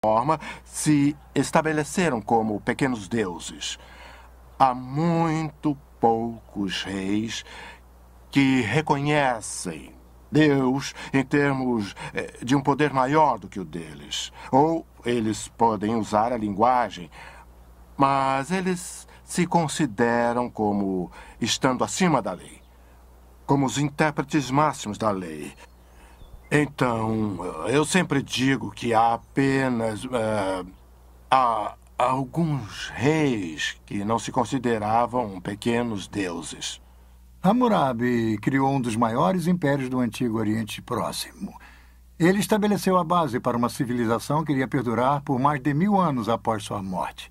forma, se estabeleceram como pequenos deuses. Há muito poucos reis que reconhecem Deus em termos de um poder maior do que o deles. Ou eles podem usar a linguagem, mas eles se consideram como estando acima da lei, como os intérpretes máximos da lei. Então, eu sempre digo que há apenas há alguns reis que não se consideravam pequenos deuses. Hammurabi criou um dos maiores impérios do Antigo Oriente Próximo. Ele estabeleceu a base para uma civilização que iria perdurar por mais de 1000 anos após sua morte.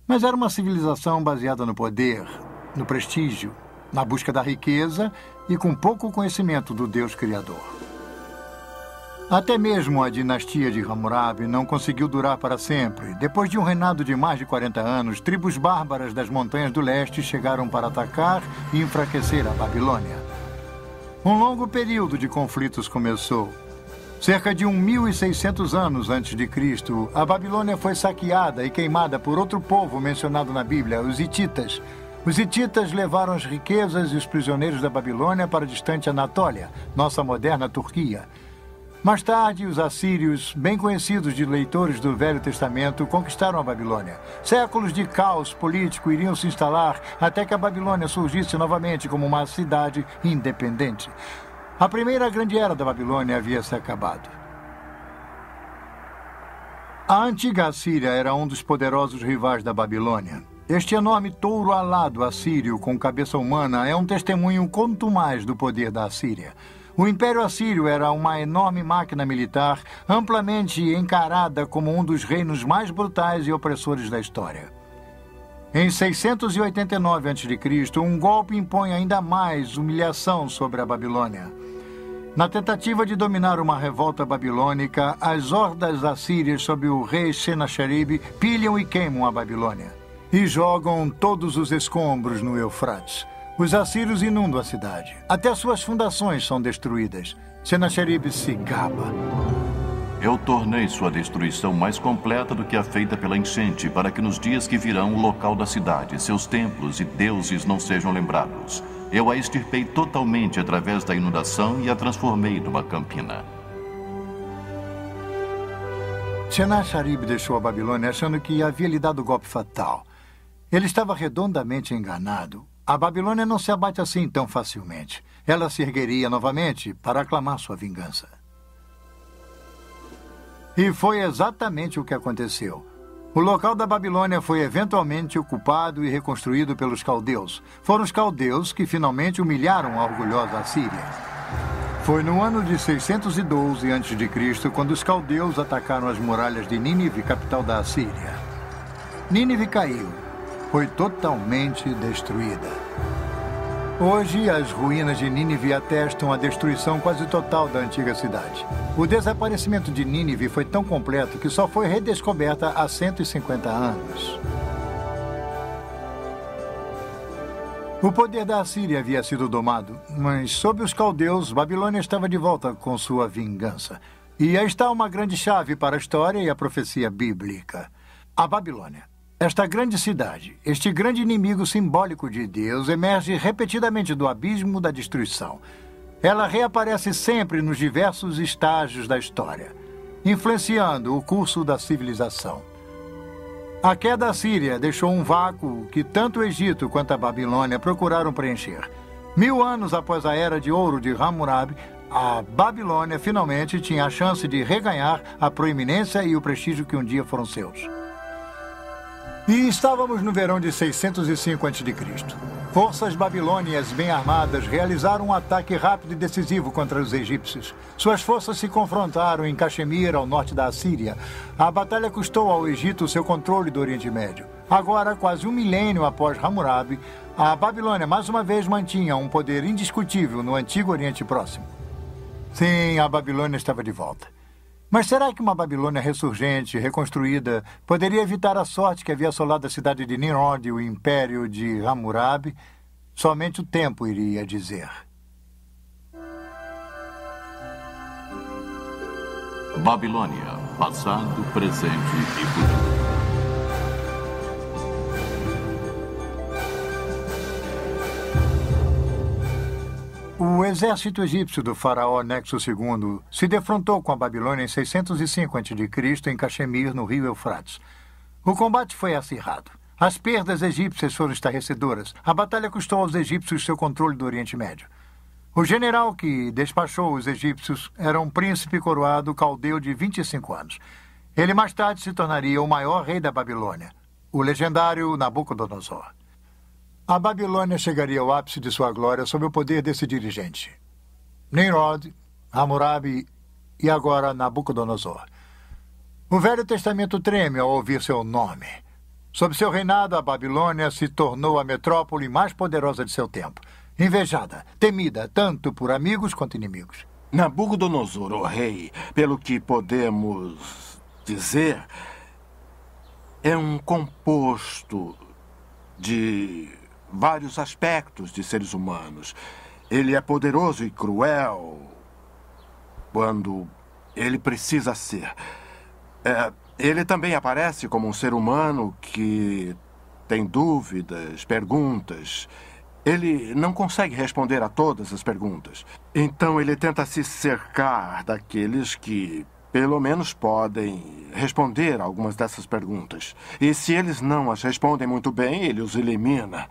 Mas era uma civilização baseada no poder, no prestígio, na busca da riqueza e com pouco conhecimento do Deus Criador. Até mesmo a dinastia de Hammurabi não conseguiu durar para sempre. Depois de um reinado de mais de 40 anos, tribos bárbaras das montanhas do leste chegaram para atacar e enfraquecer a Babilônia. Um longo período de conflitos começou. Cerca de 1600 anos antes de Cristo, a Babilônia foi saqueada e queimada por outro povo mencionado na Bíblia, os hititas. Os hititas levaram as riquezas e os prisioneiros da Babilônia para a distante Anatólia, nossa moderna Turquia. Mais tarde, os assírios, bem conhecidos de leitores do Velho Testamento, conquistaram a Babilônia. Séculos de caos político iriam se instalar até que a Babilônia surgisse novamente como uma cidade independente. A primeira grande era da Babilônia havia se acabado. A antiga Assíria era um dos poderosos rivais da Babilônia. Este enorme touro alado assírio com cabeça humana é um testemunho contumaz do poder da Assíria. O Império Assírio era uma enorme máquina militar, amplamente encarada como um dos reinos mais brutais e opressores da história. Em 689 a.C., um golpe impõe ainda mais humilhação sobre a Babilônia. Na tentativa de dominar uma revolta babilônica, as hordas assírias sob o rei Senacherib pilham e queimam a Babilônia e jogam todos os escombros no Eufrates. Os assírios inundam a cidade. Até suas fundações são destruídas. Senacherib se gaba. Eu tornei sua destruição mais completa do que a feita pela enchente, para que nos dias que virão o local da cidade, seus templos e deuses não sejam lembrados. Eu a extirpei totalmente através da inundação e a transformei numa campina. Senacherib deixou a Babilônia achando que havia lhe dado o golpe fatal. Ele estava redondamente enganado. A Babilônia não se abate assim tão facilmente. Ela se ergueria novamente para aclamar sua vingança. E foi exatamente o que aconteceu. O local da Babilônia foi eventualmente ocupado e reconstruído pelos caldeus. Foram os caldeus que finalmente humilharam a orgulhosa Assíria. Foi no ano de 612 a.C. quando os caldeus atacaram as muralhas de Nínive, capital da Assíria. Nínive caiu. Foi totalmente destruída. Hoje, as ruínas de Nínive atestam a destruição quase total da antiga cidade. O desaparecimento de Nínive foi tão completo que só foi redescoberta há 150 anos. O poder da Assíria havia sido domado, mas sob os caldeus, Babilônia estava de volta com sua vingança. E aí está uma grande chave para a história e a profecia bíblica. A Babilônia. Esta grande cidade, este grande inimigo simbólico de Deus, emerge repetidamente do abismo da destruição. Ela reaparece sempre nos diversos estágios da história, influenciando o curso da civilização. A queda assíria deixou um vácuo que tanto o Egito quanto a Babilônia procuraram preencher. 1000 anos após a Era de Ouro de Hammurabi, a Babilônia finalmente tinha a chance de reganhar a proeminência e o prestígio que um dia foram seus. E estávamos no verão de 605 a.C. Forças babilônias bem armadas realizaram um ataque rápido e decisivo contra os egípcios. Suas forças se confrontaram em Caxemir, ao norte da Assíria. A batalha custou ao Egito seu controle do Oriente Médio. Agora, quase um milênio após Hammurabi, a Babilônia mais uma vez mantinha um poder indiscutível no Antigo Oriente Próximo. Sim, a Babilônia estava de volta. Mas será que uma Babilônia ressurgente, reconstruída, poderia evitar a sorte que havia assolado a cidade de Nimrod e o império de Hammurabi? Somente o tempo iria dizer. Babilônia. passado, presente e futuro. O exército egípcio do faraó Nexo II se defrontou com a Babilônia em 605 a.C. em Caxemir, no rio Eufrates. O combate foi acirrado. As perdas egípcias foram estarrecedoras. A batalha custou aos egípcios seu controle do Oriente Médio. O general que despachou os egípcios era um príncipe coroado caldeu de 25 anos. Ele mais tarde se tornaria o maior rei da Babilônia, o legendário Nabucodonosor. A Babilônia chegaria ao ápice de sua glória sob o poder desse dirigente. Nimrod, Hammurabi e agora Nabucodonosor. O Velho Testamento treme ao ouvir seu nome. Sob seu reinado, a Babilônia se tornou a metrópole mais poderosa de seu tempo. Invejada, temida tanto por amigos quanto inimigos. Nabucodonosor, o rei, pelo que podemos dizer, é um composto de vários aspectos de seres humanos. Ele é poderoso e cruel quando ele precisa ser. Ele também aparece como um ser humano que tem dúvidas, perguntas. Ele não consegue responder a todas as perguntas. Então ele tenta se cercar daqueles que, pelo menos, podem responder a algumas dessas perguntas. E se eles não as respondem muito bem, ele os elimina.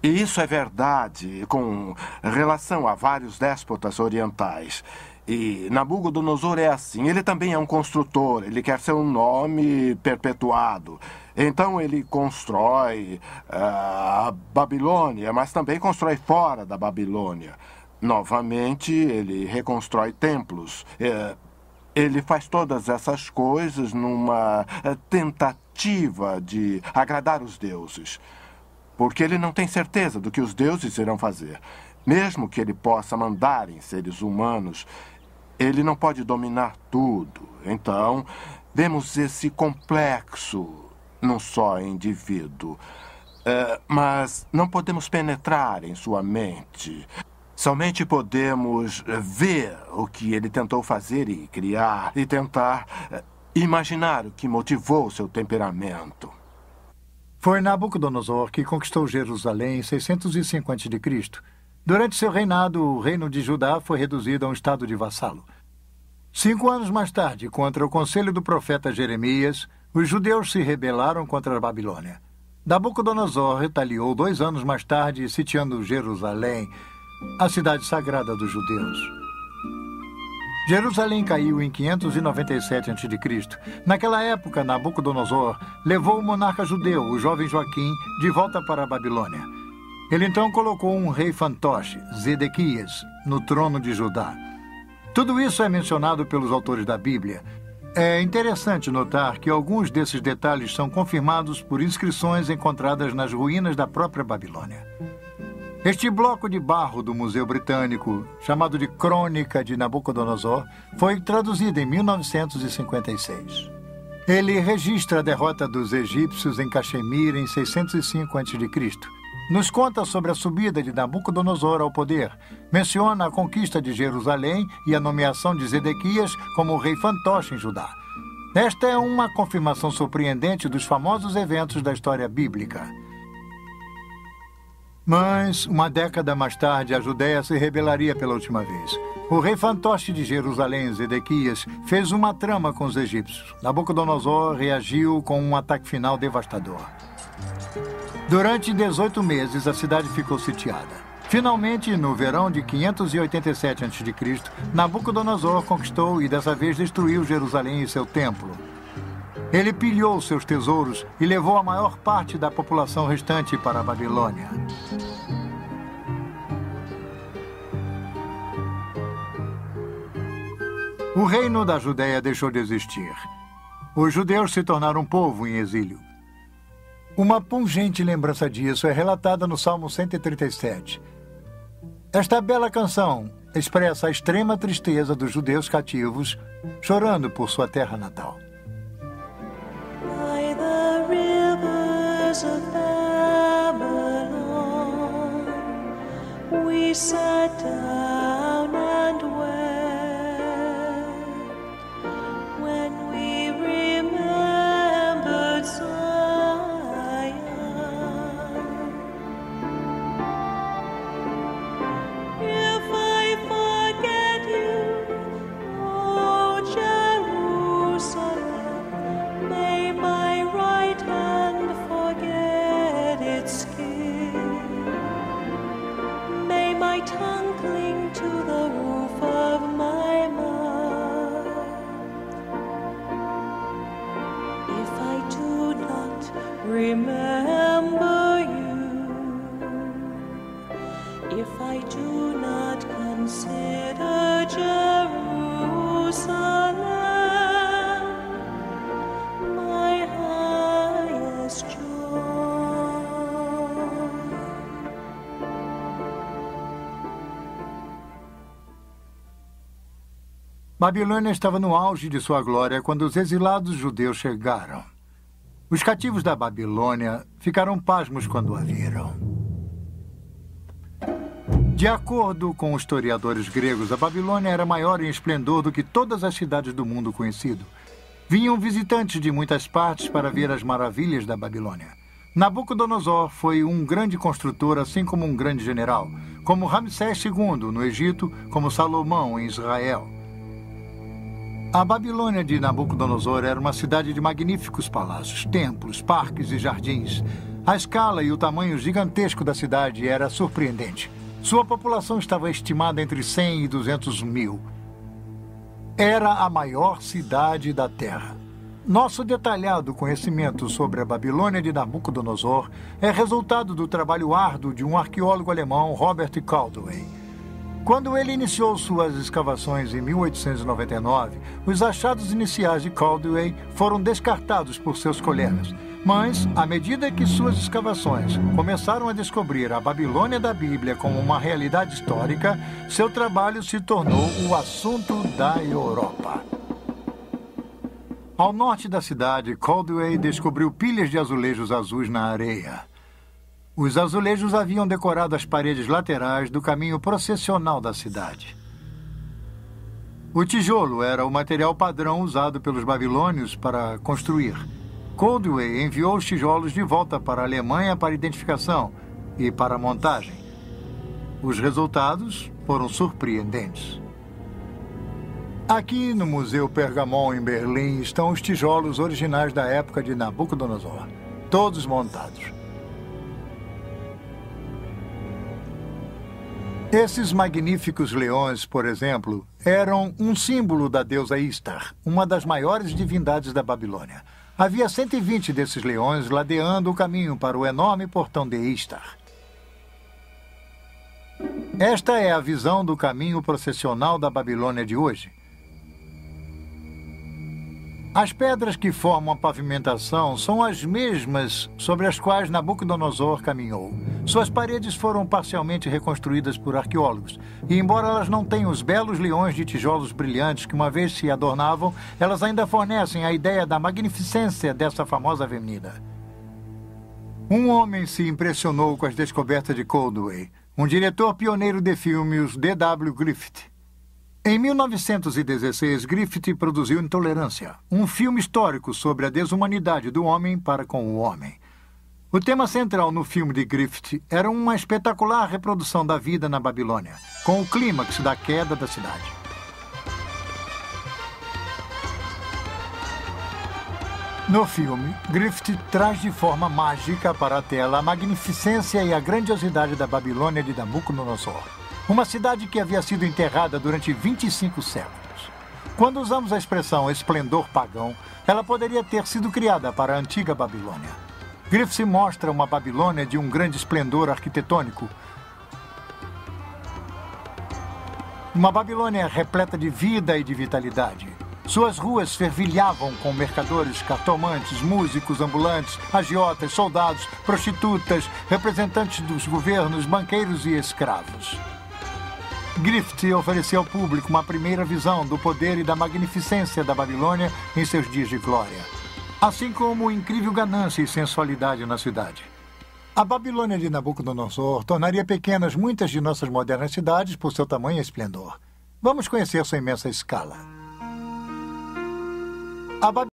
E isso é verdade com relação a vários déspotas orientais. E Nabucodonosor é assim. Ele também é um construtor. Ele quer seu nome perpetuado. Então ele constrói a Babilônia, mas também constrói fora da Babilônia. Novamente, ele reconstrói templos. Ele faz todas essas coisas numa tentativa de agradar os deuses. Porque ele não tem certeza do que os deuses irão fazer. Mesmo que ele possa mandar em seres humanos, ele não pode dominar tudo. Então, vemos esse complexo num só indivíduo. Mas não podemos penetrar em sua mente. Somente podemos ver o que ele tentou fazer e criar, e tentar imaginar o que motivou seu temperamento. Foi Nabucodonosor que conquistou Jerusalém em 605 a.C. Durante seu reinado, o reino de Judá foi reduzido a um estado de vassalo. 5 anos mais tarde, contra o conselho do profeta Jeremias, os judeus se rebelaram contra a Babilônia. Nabucodonosor retaliou 2 anos mais tarde, sitiando Jerusalém, a cidade sagrada dos judeus. Jerusalém caiu em 597 a.C. Naquela época, Nabucodonosor levou o monarca judeu, o jovem Joaquim, de volta para a Babilônia. Ele então colocou um rei fantoche, Zedequias, no trono de Judá. Tudo isso é mencionado pelos autores da Bíblia. É interessante notar que alguns desses detalhes são confirmados por inscrições encontradas nas ruínas da própria Babilônia. Este bloco de barro do Museu Britânico, chamado de Crônica de Nabucodonosor, foi traduzido em 1956. Ele registra a derrota dos egípcios em Caxemir em 605 a.C., nos conta sobre a subida de Nabucodonosor ao poder, menciona a conquista de Jerusalém e a nomeação de Zedequias como rei fantoche em Judá. Esta é uma confirmação surpreendente dos famosos eventos da história bíblica. Mas, uma década mais tarde, a Judéia se rebelaria pela última vez. O rei fantoche de Jerusalém, Zedequias, fez uma trama com os egípcios. Nabucodonosor reagiu com um ataque final devastador. Durante 18 meses, a cidade ficou sitiada. Finalmente, no verão de 587 a.C., Nabucodonosor conquistou e dessa vez destruiu Jerusalém e seu templo. Ele pilhou seus tesouros e levou a maior parte da população restante para a Babilônia. O reino da Judéia deixou de existir. Os judeus se tornaram um povo em exílio. Uma pungente lembrança disso é relatada no Salmo 137. Esta bela canção expressa a extrema tristeza dos judeus cativos, chorando por sua terra natal. By the rivers of Babylon, we sat down and wept. remember you. If I do not consider Jerusalem my highest joy. Babilônia estava no auge de sua glória quando os exilados judeus chegaram. Os cativos da Babilônia ficaram pasmos quando a viram. De acordo com os historiadores gregos, a Babilônia era maior em esplendor do que todas as cidades do mundo conhecido. Vinham visitantes de muitas partes para ver as maravilhas da Babilônia. Nabucodonosor foi um grande construtor, assim como um grande general, como Ramsés II no Egito, como Salomão em Israel. A Babilônia de Nabucodonosor era uma cidade de magníficos palácios, templos, parques e jardins. A escala e o tamanho gigantesco da cidade era surpreendente. Sua população estava estimada entre 100 e 200 mil. Era a maior cidade da Terra. Nosso detalhado conhecimento sobre a Babilônia de Nabucodonosor é resultado do trabalho árduo de um arqueólogo alemão, Robert Caldwell. Quando ele iniciou suas escavações em 1899, os achados iniciais de Caldwell foram descartados por seus colegas. Mas, à medida que suas escavações começaram a descobrir a Babilônia da Bíblia como uma realidade histórica, seu trabalho se tornou o assunto da Europa. Ao norte da cidade, Caldwell descobriu pilhas de azulejos azuis na areia. Os azulejos haviam decorado as paredes laterais do caminho processional da cidade. O tijolo era o material padrão usado pelos babilônios para construir. Caldwell enviou os tijolos de volta para a Alemanha para identificação e para montagem. Os resultados foram surpreendentes. Aqui no Museu Pergamon, em Berlim, estão os tijolos originais da época de Nabucodonosor, todos montados. Esses magníficos leões, por exemplo, eram um símbolo da deusa Istar, uma das maiores divindades da Babilônia. Havia 120 desses leões ladeando o caminho para o enorme portão de Istar. Esta é a visão do caminho processional da Babilônia de hoje. As pedras que formam a pavimentação são as mesmas sobre as quais Nabucodonosor caminhou. Suas paredes foram parcialmente reconstruídas por arqueólogos, e embora elas não tenham os belos leões de tijolos brilhantes que uma vez se adornavam, elas ainda fornecem a ideia da magnificência dessa famosa avenida. Um homem se impressionou com as descobertas de Caldwell, um diretor pioneiro de filmes, D.W. Griffith. Em 1916, Griffith produziu Intolerância, um filme histórico sobre a desumanidade do homem para com o homem. O tema central no filme de Griffith era uma espetacular reprodução da vida na Babilônia, com o clímax da queda da cidade. No filme, Griffith traz de forma mágica para a tela a magnificência e a grandiosidade da Babilônia de Nabucodonosor. Uma cidade que havia sido enterrada durante 25 séculos. Quando usamos a expressão esplendor pagão, ela poderia ter sido criada para a antiga Babilônia. Griffith mostra uma Babilônia de um grande esplendor arquitetônico. Uma Babilônia repleta de vida e de vitalidade. Suas ruas fervilhavam com mercadores, cartomantes, músicos, ambulantes, agiotas, soldados, prostitutas, representantes dos governos, banqueiros e escravos. Griffith ofereceu ao público uma primeira visão do poder e da magnificência da Babilônia em seus dias de glória, assim como incrível ganância e sensualidade na cidade. A Babilônia de Nabucodonosor tornaria pequenas muitas de nossas modernas cidades por seu tamanho e esplendor. Vamos conhecer sua imensa escala.